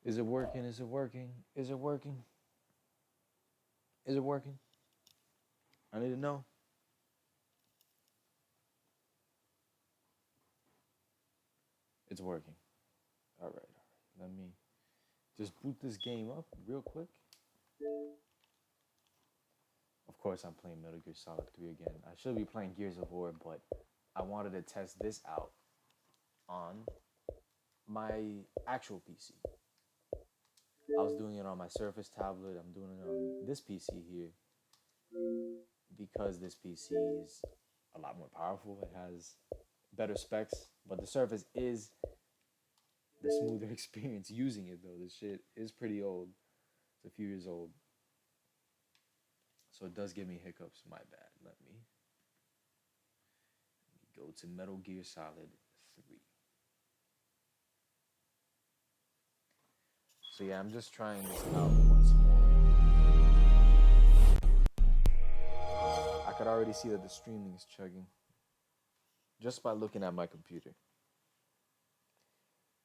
Is it working? Is it working? Is it working? Is it working? I need to know. It's working. All right. Let me just boot this game up real quick. Of course, I'm playing Metal Gear Solid 3 again. I should be playing Gears of War, but I wanted to test this out on my actual PC. I was doing it on my Surface tablet. I'm doing it on this PC here because this PC is a lot more powerful. It has better specs, but the Surface is the smoother experience using it though. This shit is pretty old. It's a few years old. So it does give me hiccups. My bad. Let me go to Metal Gear Solid 3. So yeah, I'm just trying this out once more. I could already see that the streaming is chugging just by looking at my computer.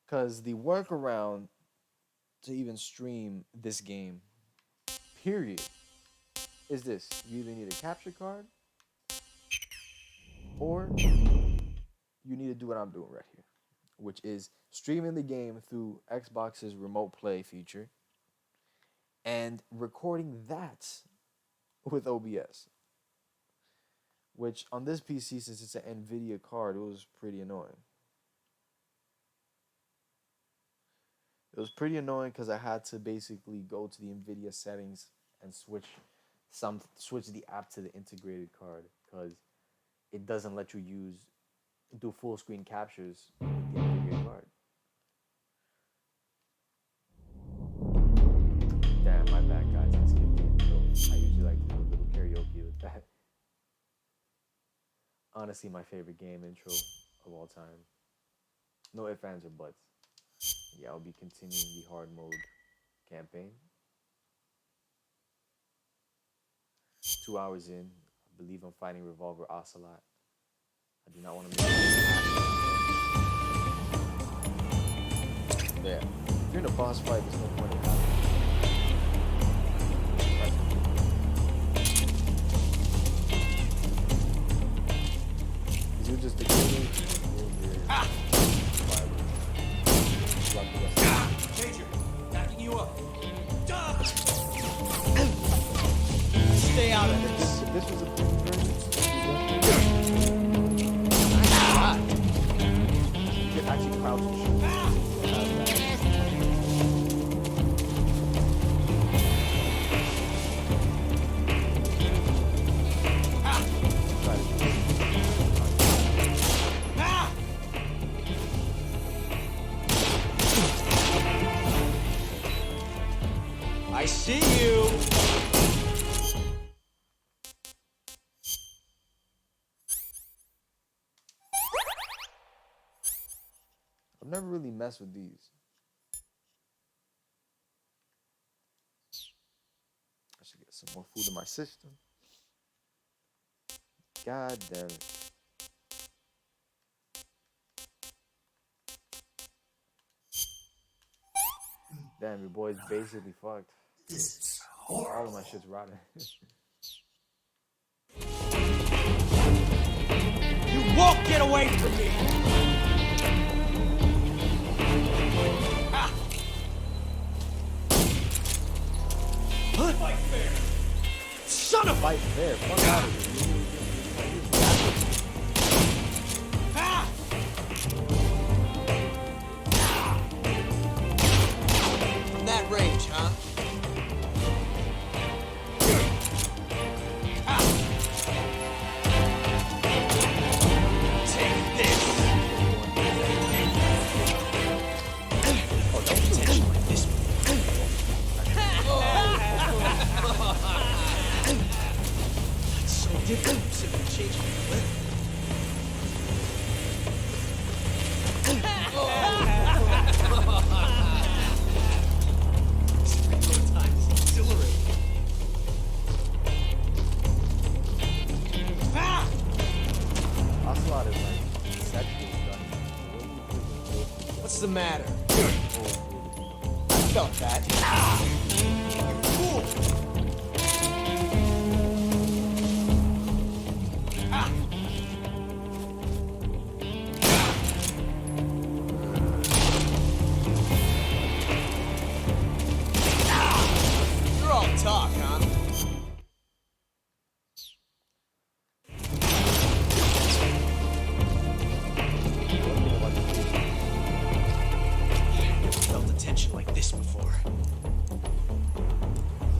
Because the workaround to even stream this game, period, is this. You either need a capture card or you need to do what I'm doing right here, which is streaming the game through Xbox's Remote Play feature and recording that with OBS. Which on this PC, since it's an NVIDIA card, it was pretty annoying. It was pretty annoying because I had to basically go to the NVIDIA settings and switch the app to the integrated card because it doesn't let you do full screen captures with the NVIDIA card. Damn, my bad, guys. I skipped the intro. I usually like to do a little karaoke with that. Honestly, my favorite game intro of all time. No ifs, ands, or buts. Yeah, I'll be continuing the hard mode campaign. 2 hours in, I believe I'm fighting Revolver Ocelot. I do not want to miss it. Yeah, if you're in a boss fight, there's no point in having. You're just a kid. Major, backing you up. Stay out of this. If this was a you could actually crouch and shoot. I see you. I've never really messed with these. I should get some more food in my system. God damn it. Damn, your boy's basically fucked. This is All horrible. of my shit's rotten. You won't get away from me. Ah. Fight fair. Son of a... Fight fair. Fuck out of here. Ah. From that range, huh? What's the matter? felt that. You fool! Ah! You're all talk, huh? Felt a tension like this before.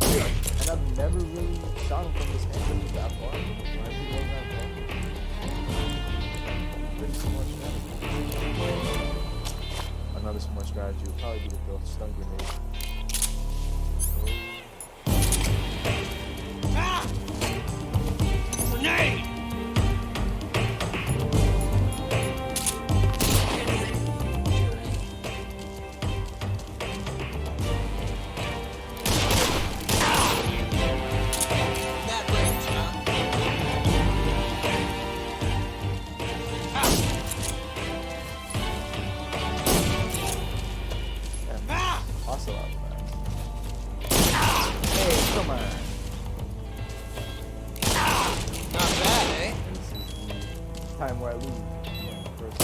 And I've never really shot him from this angle that far. When I think that far. Pretty smart strategy. Another smart strategy would probably be to throw a stun grenade. Ah! Grenade! That range, huh? Damn, Ah! also out fast. Hey, come on. Not bad, eh? And this is the time where I lose. Yeah, first.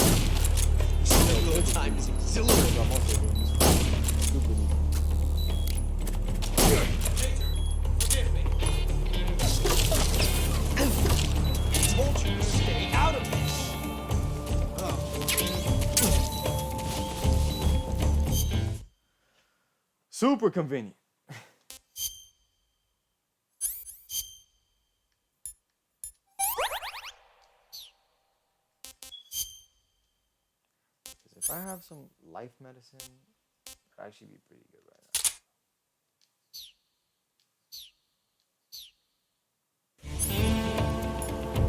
This little time is exhilarating. I'm also doing this stupid. Forgive me. I told you to stay out of this. Oh. Super convenient. If I have some life medicine, it'd actually be pretty good right now.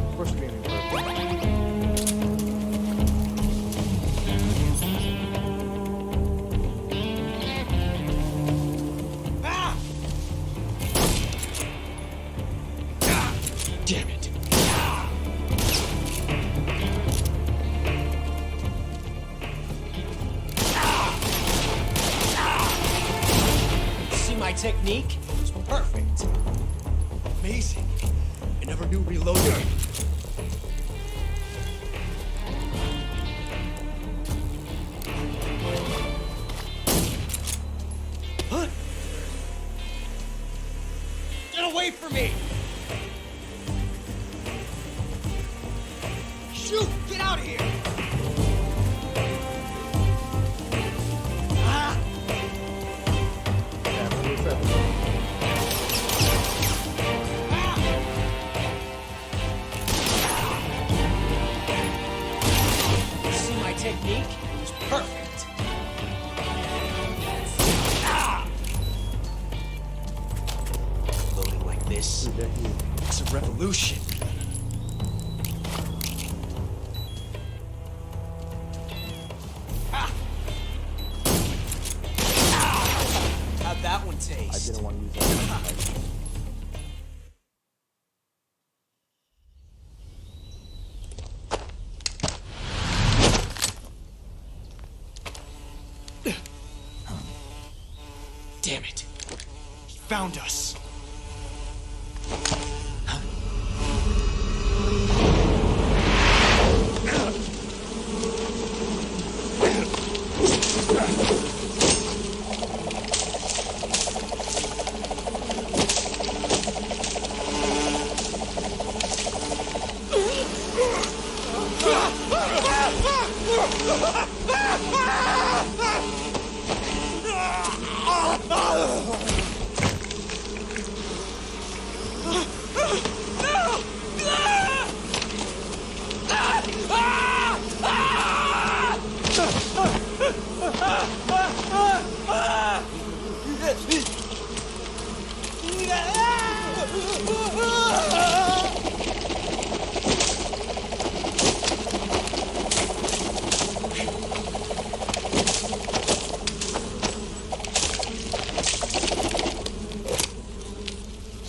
Of course, streaming perfect. Ah! Ah! Damn it. See my technique? It's perfect. Amazing. I never knew reloading. Huh? Get away from me! Shoot! Get out of here! Ah! Yeah, but what's up? See my technique? It's perfect. Ah! Loading like this, it's a revolution. Ah! Ah! How'd that one I taste? didn't want to use that. Damn it. He found us.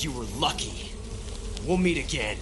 You were lucky. We'll meet again.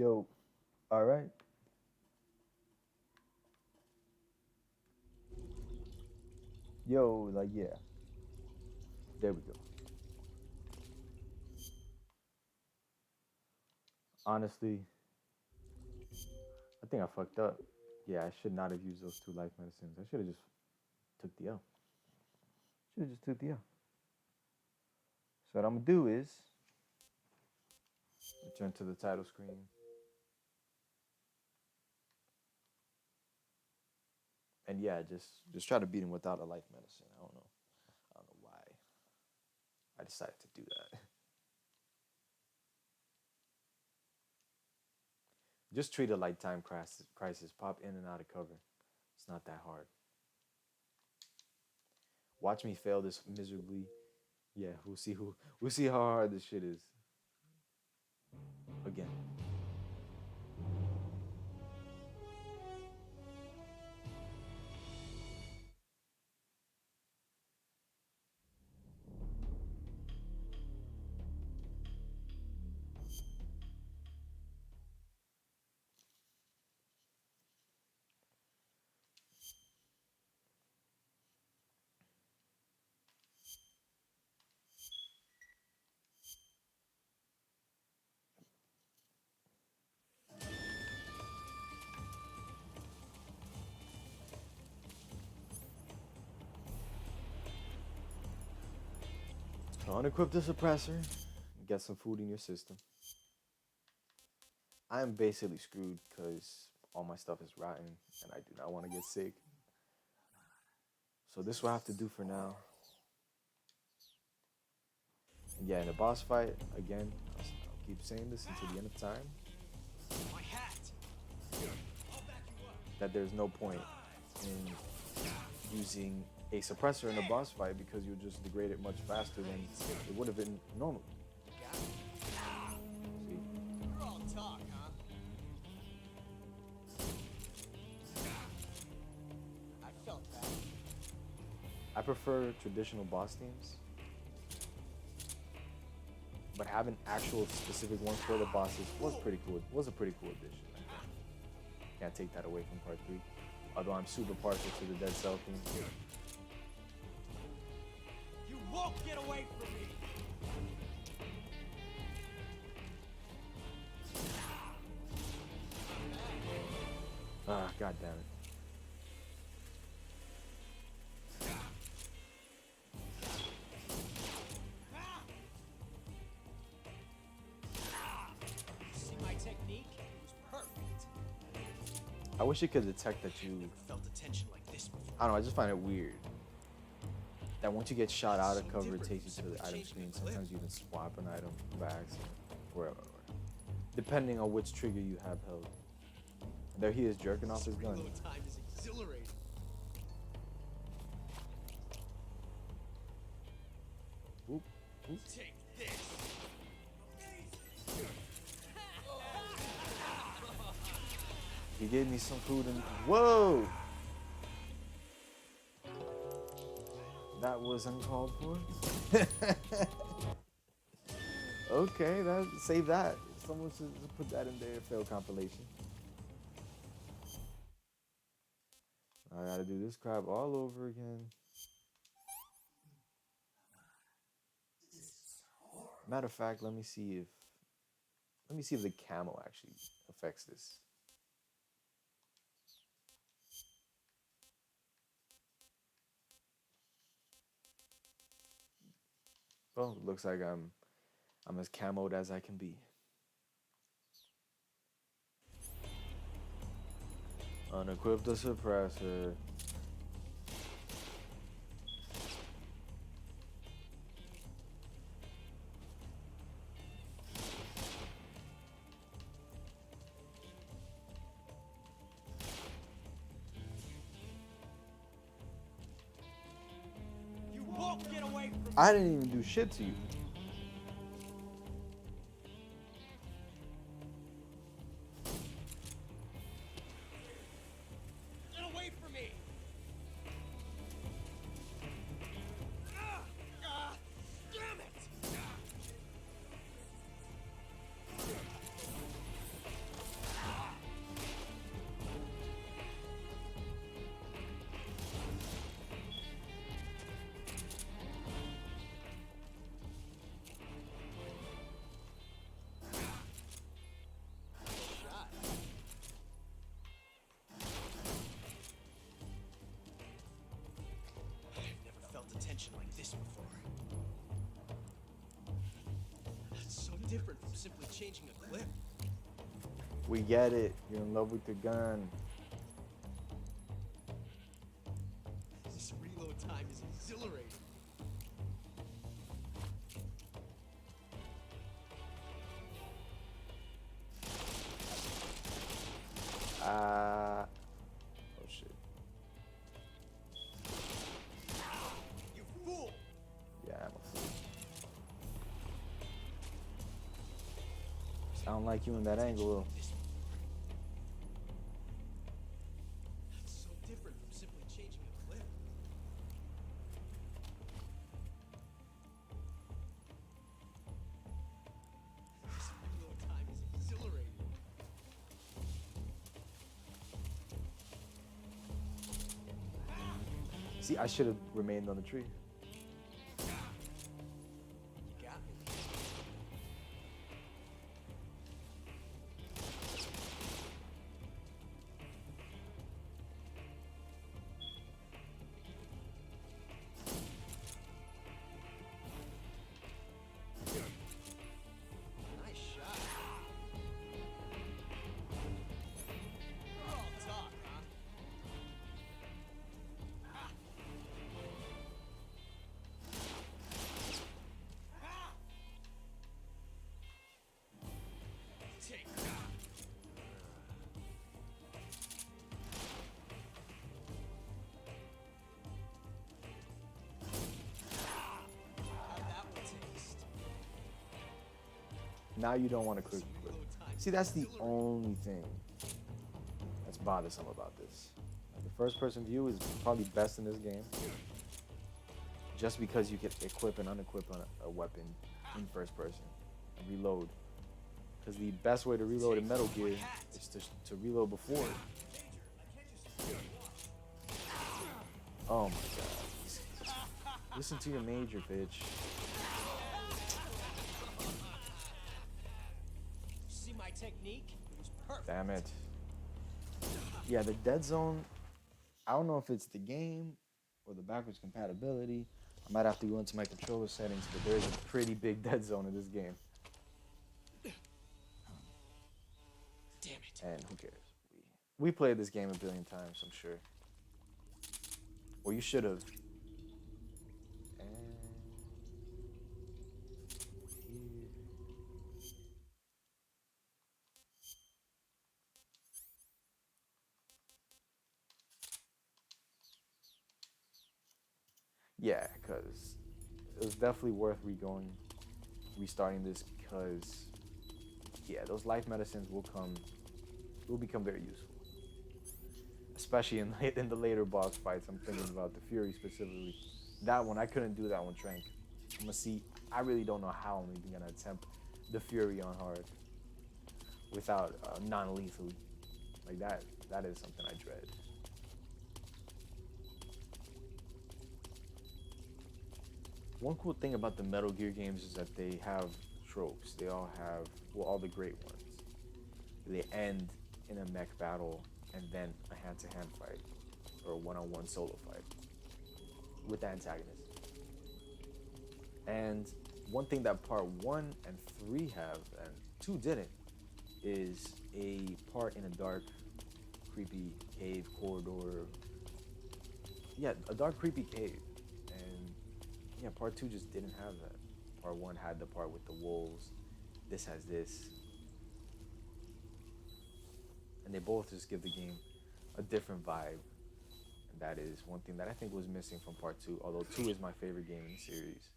Yo, all right. Yo, like, yeah. There we go. Honestly, I think I fucked up. Yeah, I should not have used those two life medicines. I should have just took the L. Should have just took the L. So what I'm gonna do is return to the title screen. And yeah, just try to beat him without a life medicine. I don't know. I don't know why I decided to do that. Just treat it like time crisis. Pop in and out of cover. It's not that hard. Watch me fail this miserably. Yeah, we'll see how hard this shit is. Again. So unequip the suppressor. Get some food in your system. I am basically screwed because all my stuff is rotten and I do not want to get sick. So this will have to do for now. And yeah, in the boss fight, again, I'll keep saying this until the end of time, My hat. I'll back you up. that there's no point in using a suppressor in a boss fight because you'll just degrade it much faster than it would have been normally. Got it. See? You're all talk, huh? I felt that. I prefer traditional boss themes, but having actual specific ones for the bosses was pretty cool. Was a pretty cool addition. I think. Can't take that away from part 3. Although I'm super partial to the Dead Cell theme. You won't get away from me. Ah, god damn it. See my technique? It was perfect. I wish it could detect that you. Never felt a tension like this before. I don't know. I just find it weird that once you get shot out of cover, it takes you to the item screen. Sometimes you can swap an item by accident, or depending on which trigger you have held. There he is jerking off his gun. Reload time is exhilarating. Oop, oop. Take this. He gave me some food and whoa! That was uncalled for. Okay, save that. Someone should just put that in their fail compilation. I gotta do this crap all over again. Matter of fact, let me see if the camo actually affects this. Well, it looks like I'm as camoed as I can be. Unequip the suppressor. You won't get away from me. I didn't even do shit to you. Get away from me. Damn it. different from simply changing a clip. We get it. You're in love with the gun. This reload time is exhilarating. Oh shit. You fool! Yeah, I'm a fool. Sound like you in that angle though. It's so different from simply changing a clip. This reload time is exhilarating. See, I should have remained on the tree. You got me. Nice shot. We're all talk, huh? Take that. How'd that one taste? Now you don't want to click. Reload time. See, that's the only thing that's bothersome about this. Like, the first-person view is probably best in this game, just because you can equip and unequip a weapon in first person and reload. Because the best way to reload in Metal Gear is to reload before. Oh my god. Listen to your major, bitch. See my technique? It was perfect. Damn it. Yeah, the dead zone, I don't know if it's the game or the backwards compatibility. I might have to go into my controller settings, but there's a pretty big dead zone in this game. Damn it. And who cares? We played this game a billion times, I'm sure. Or you should have. And here. Yeah, because it was definitely worth restarting this because, yeah, those life medicines will become very useful. Especially in the later boss fights. I'm thinking about the Fury specifically. That one, I couldn't do that one, Trank. I'm gonna see. I really don't know how I'm even gonna attempt the Fury on hard without non-lethally. Like that. That is something I dread. One cool thing about the Metal Gear games is that they have tropes. They all have, well, all the great ones. They end in a mech battle and then a hand-to-hand fight or a one-on-one solo fight with the antagonist. And one thing that part 1 and 3 have and 2 didn't is a part in a dark, creepy cave corridor. Yeah, a dark, creepy cave. And yeah, part 2 just didn't have that. Part 1 had the part with the wolves. This has this. And they both just give the game a different vibe. And that is one thing that I think was missing from part 2, although 2 is my favorite game in the series.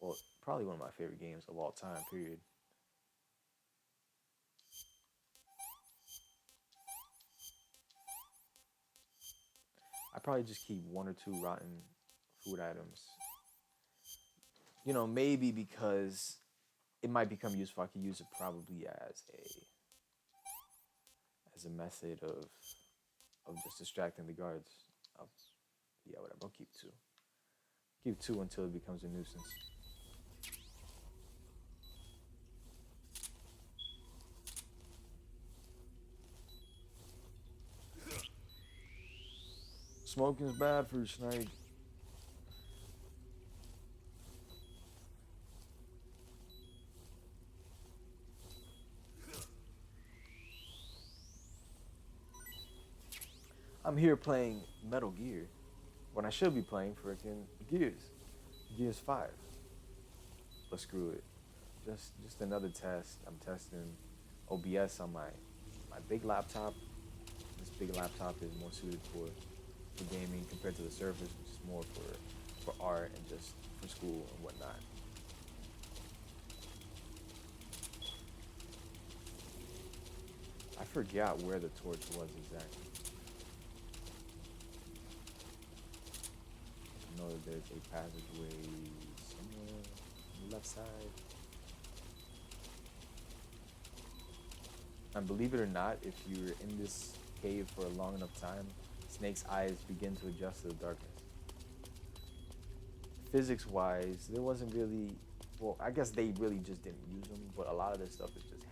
Well, probably one of my favorite games of all time, period. I probably just keep 1 or 2 rotten food items. You know, maybe because it might become useful. I could use it probably as a method of just distracting the guards. I'll, yeah, whatever. I'll keep 2. Keep 2 until it becomes a nuisance. Smoking's bad for you, Snake. I'm here playing Metal Gear when I should be playing freaking Gears 5. But screw it. Just another test. I'm testing OBS on my big laptop. This big laptop is more suited for gaming compared to the Surface, which is more for art and just for school and whatnot. I forgot where the torch was exactly. I know that there's a passageway somewhere on the left side. And believe it or not, if you're in this cave for a long enough time, Snake's eyes begin to adjust to the darkness. Physics wise, there wasn't really, well, I guess they really just didn't use them, but a lot of this stuff is just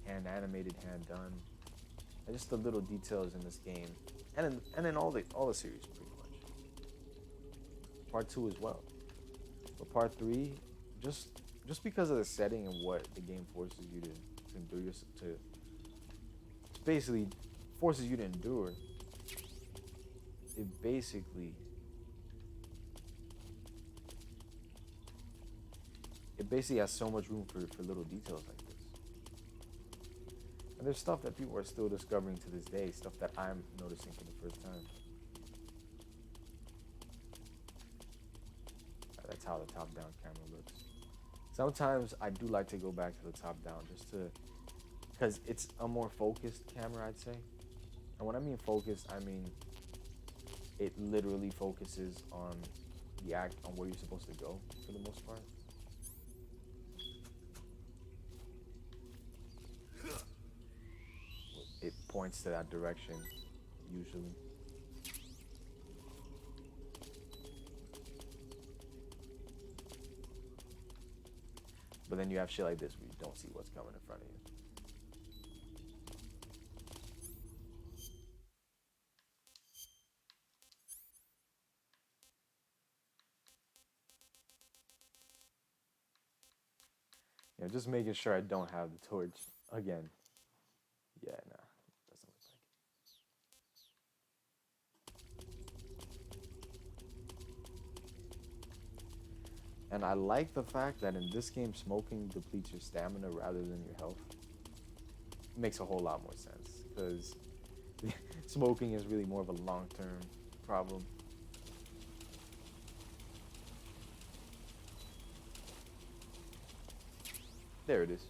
hand animated, hand done. And just the little details in this game. And in all the series pretty much. Part 2 as well. But part 3, just just because of the setting and what the game forces you to endure to basically forces you to endure, it basically it basically has so much room for little details like this. And there's stuff that people are still discovering to this day, stuff that I'm noticing for the first time. That's how the top-down camera looks. Sometimes I do like to go back to the top-down just to, because it's a more focused camera, I'd say. And when I mean focused, I mean it literally focuses on the act, on where you're supposed to go for the most part. It points to that direction, usually. But then you have shit like this where you don't see what's coming in front of you. Just making sure I don't have the torch again. Yeah, nah, doesn't look like it. And I like the fact that in this game, smoking depletes your stamina rather than your health. It makes a whole lot more sense because smoking is really more of a long-term problem. There it is.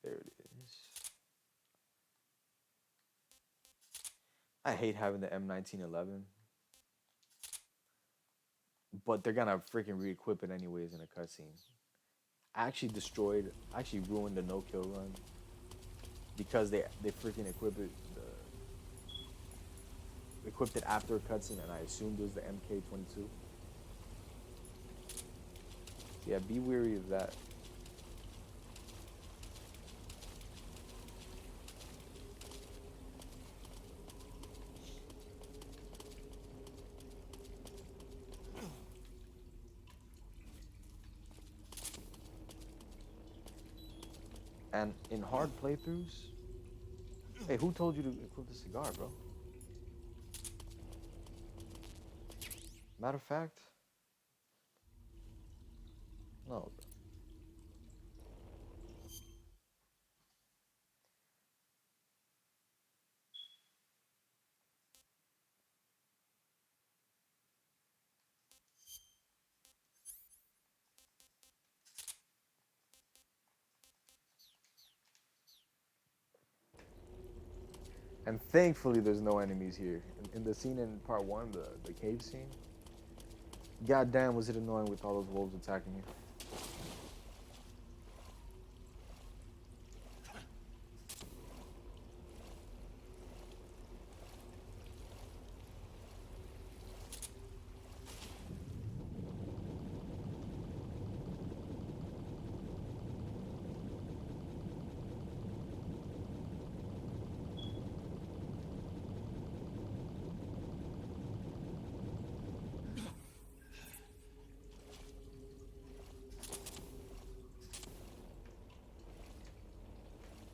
There it is. I hate having the M1911, but they're gonna freaking re-equip it anyways in a cutscene. I actually ruined the no-kill run because they freaking equipped it after a cutscene, and I assumed it was the MK22. Yeah, be wary of that. And in hard playthroughs, hey, who told you to equip the cigar, bro? Matter of fact, no, bro. And thankfully, there's no enemies here. In the scene in part 1, the cave scene, goddamn, was it annoying with all those wolves attacking you.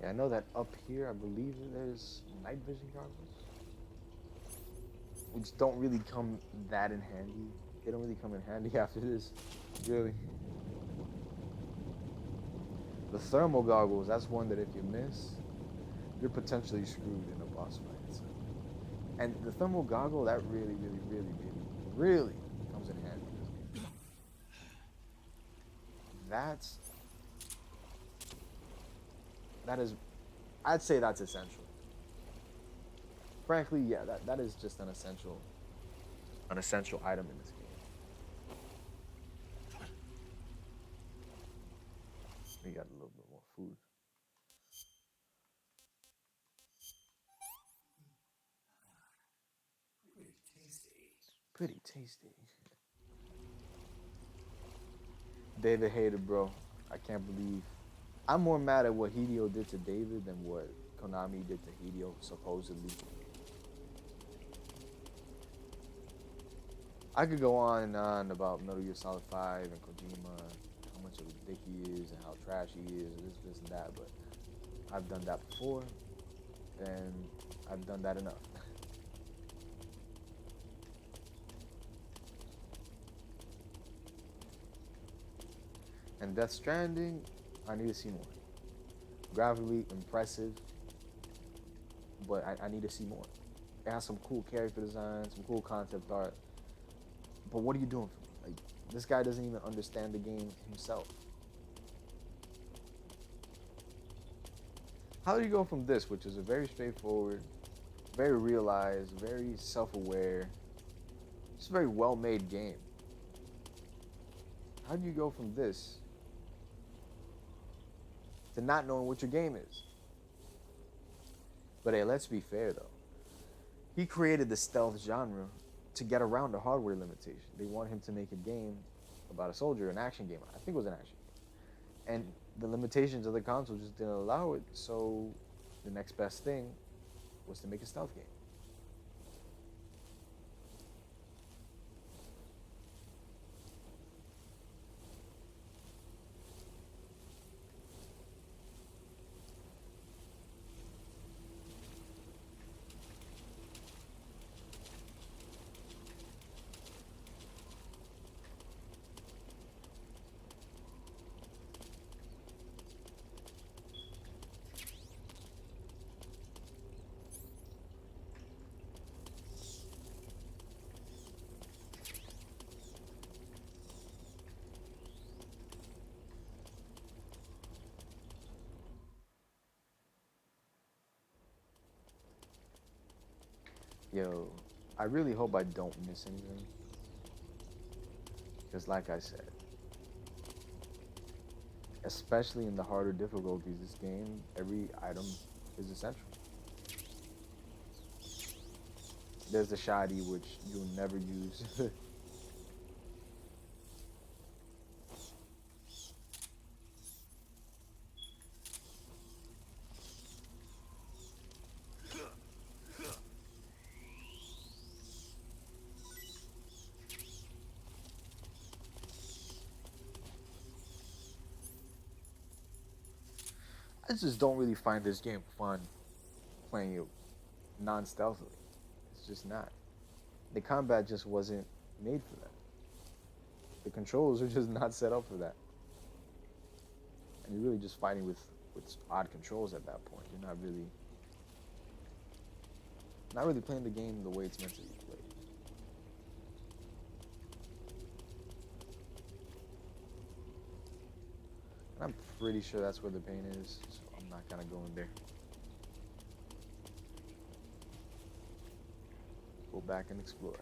I know that up here, I believe that there's night vision goggles, which don't really come that in handy. They don't really come in handy after this, really. The thermal goggles, that's one that if you miss, you're potentially screwed in a boss fight. So. And the thermal goggle, that really, really, really, really, really comes in handy in this game. That's that is, I'd say that's essential. Frankly, yeah, that is just an essential item in this game. We got a little bit more food. Pretty tasty. Pretty tasty. David hated, bro. I can't believe. I'm more mad at what Hideo did to David than what Konami did to Hideo, supposedly. I could go on and on about Metal Gear Solid 5 and Kojima, how much of a dick he is and how trash he is, and this, and that, but I've done that before, and I've done that enough. And Death Stranding, I need to see more. Graphically impressive, but I need to see more. It has some cool character design, some cool concept art. But what are you doing for me? Like, this guy doesn't even understand the game himself. How do you go from this, which is a very straightforward, very realized, very self-aware, just a very well-made game? How do you go from this to not knowing what your game is? But hey, let's be fair though. He created the stealth genre to get around the hardware limitation. They want him to make a game about a soldier, an action game. I think it was an action game. And the limitations of the console just didn't allow it, so the next best thing was to make a stealth game. Yo, I really hope I don't miss anything. Because like I said, especially in the harder difficulties, this game, every item is essential. There's the shoddy, which you'll never use. I just don't really find this game fun playing it non-stealthily. It's just not. The combat just wasn't made for that. The controls are just not set up for that. And you're really just fighting with odd controls at that point. You're not really playing the game the way it's meant to be played. And I'm pretty sure that's where the pain is, so I'm not gonna go in there. Go back and explore.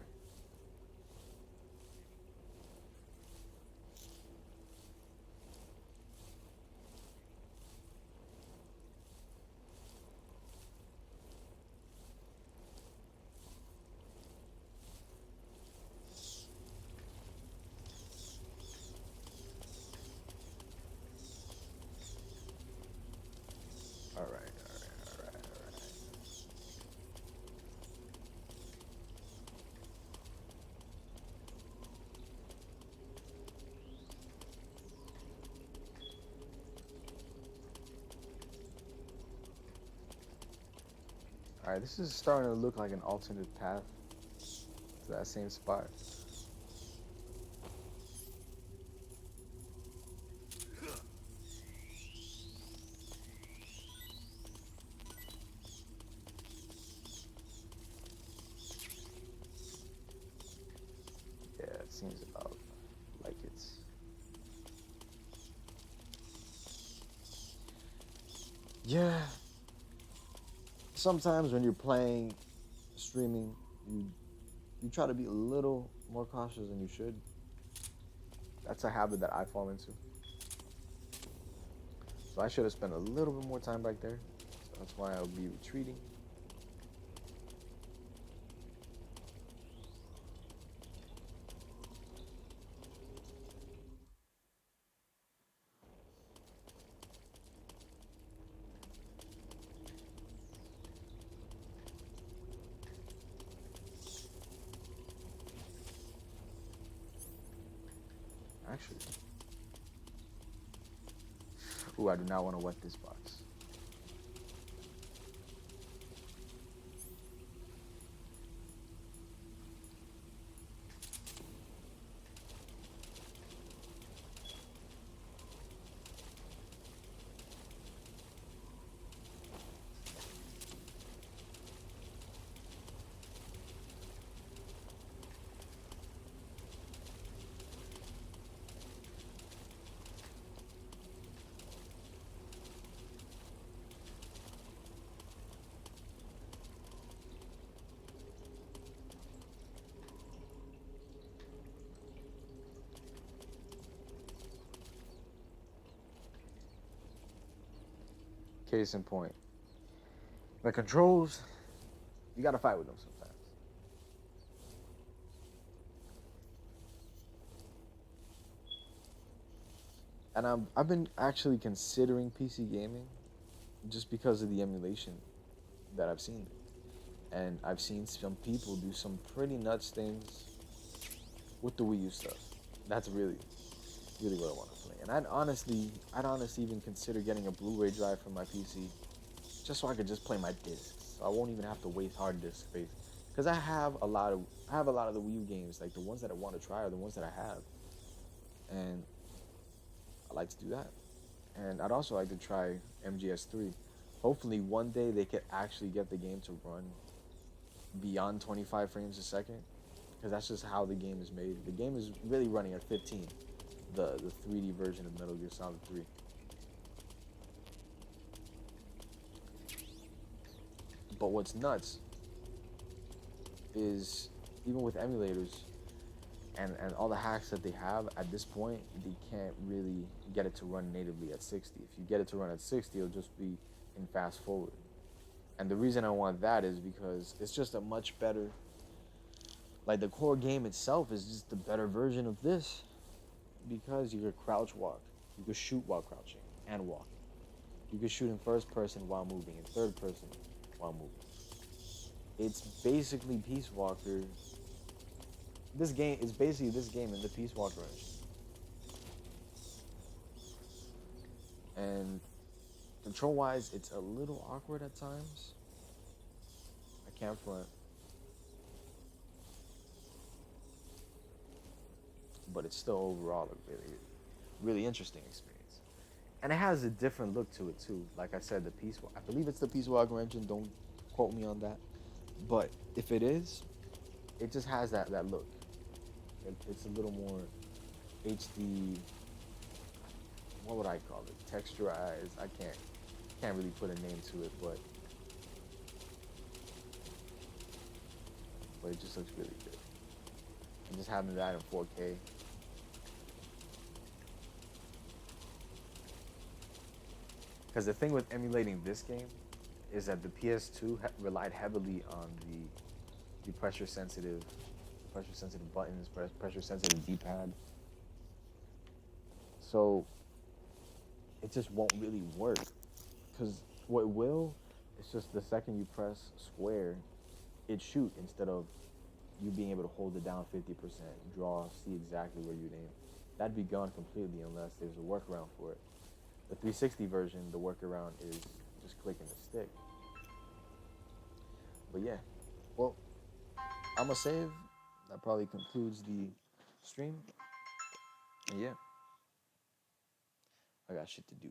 All right, all right, all right, all right. All right, this is starting to look like an alternate path to that same spot. Yeah, it seems about like it's. Yeah, sometimes when you're playing, streaming, you you try to be a little more cautious than you should. That's a habit that I fall into. So I should have spent a little bit more time back there. So that's why I'll be retreating. Actually, ooh, I do not want to wet this box. Case in point, the controls, you gotta fight with them sometimes. And I've been actually considering PC gaming just because of the emulation that I've seen. And I've seen some people do some pretty nuts things with the Wii U stuff. That's really what I want to play. And I'd honestly even consider getting a Blu-ray drive for my PC, just so I could just play my discs. So I won't even have to waste hard disk space. Because I have a lot of the Wii U games, like the ones that I want to try are the ones that I have, and I like to do that. And I'd also like to try MGS3. Hopefully one day they could actually get the game to run beyond 25 frames a second, because that's just how the game is made. The game is really running at 15, the 3D version of Metal Gear Solid 3. But what's nuts is even with emulators and all the hacks that they have at this point, they can't really get it to run natively at 60. If you get it to run at 60, it'll just be in fast forward. And the reason I want that is because it's just a much better, like the core game itself is just a better version of this, because you could crouch walk, you could shoot while crouching and walking. You could shoot in first person while moving, in third person while moving. It's basically Peace Walker. This game is basically this game in the Peace Walker engine. And control wise, it's a little awkward at times. I can't front, but it's still overall a really interesting experience. And it has a different look to it too. Like I said, I believe it's the Peace Walker engine. Don't quote me on that. But if it is, it just has that look. It's a little more HD. What would I call it? Texturized. I can't really put a name to it, but it just looks really good. And just having that in 4K. Because the thing with emulating this game is that the PS2 relied heavily on the pressure sensitive buttons, pressure sensitive D-pad. So it just won't really work. Because what will is just the second you press square, it shoot instead of you being able to hold it down 50%, draw, see exactly where you'd aim. That'd be gone completely unless there's a workaround for it. The 360 version, the workaround is just clicking the stick. But yeah, well, I'm gonna save. That probably concludes the stream. And yeah, I got shit to do.